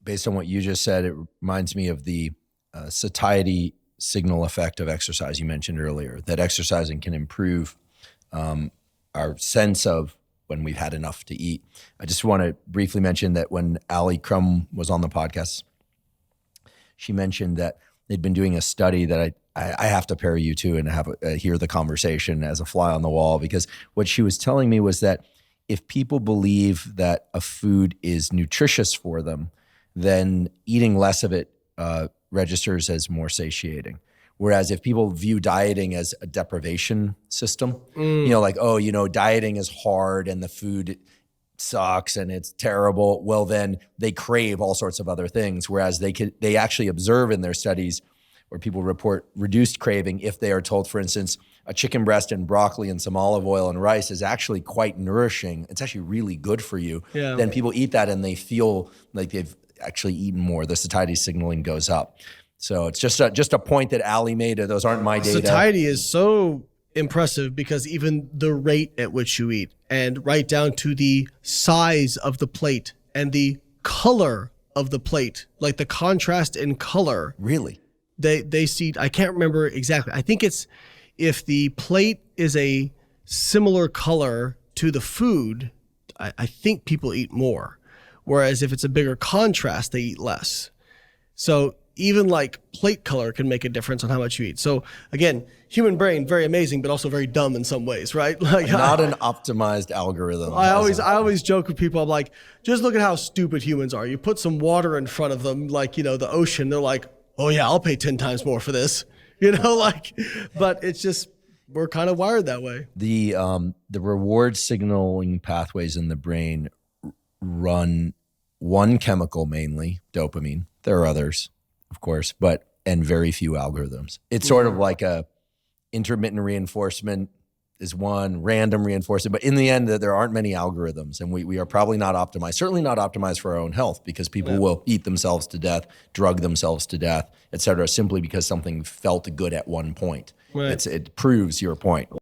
based on what you just said, it reminds me of the satiety signal effect of exercise you mentioned earlier, that exercising can improve our sense of when we've had enough to eat. I just want to briefly mention that when Ali Crum was on the podcast, she mentioned that they'd been doing a study that I have to pair you to and have hear the conversation as a fly on the wall, because what she was telling me was that if people believe that a food is nutritious for them, then eating less of it registers as more satiating. Whereas if people view dieting as a deprivation system, like, dieting is hard and the food sucks and it's terrible, well, then they crave all sorts of other things. Whereas they actually observe in their studies where people report reduced craving if they are told, for instance, a chicken breast and broccoli and some olive oil and rice is actually quite nourishing. It's actually really good for you. Yeah. Then people eat that and they feel like they've actually eaten more. The satiety signaling goes up. So it's just a point that Ali made. Those aren't my data. Satiety is so impressive because even the rate at which you eat, and right down to the size of the plate and the color of the plate, like the contrast in color. Really? They see, I can't remember exactly. I think it's if the plate is a similar color to the food, I think people eat more. Whereas if it's a bigger contrast, they eat less. So even like plate color can make a difference on how much you eat. So again, human brain, very amazing, but also very dumb in some ways, right? Like not an optimized algorithm. I always joke with people. I'm like, just look at how stupid humans are. You put some water in front of them, like, the ocean. They're like, oh yeah, I'll pay 10 times more for this, but it's just, we're kind of wired that way. The reward signaling pathways in the brain run one chemical mainly, dopamine. There are others, of course, and very few algorithms. It's sort of like a intermittent reinforcement is one, random reinforcement, but in the end, there aren't many algorithms, and we are probably not optimized, certainly not optimized for our own health, because people will eat themselves to death, drug themselves to death, et cetera, simply because something felt good at one point. Right. It proves your point.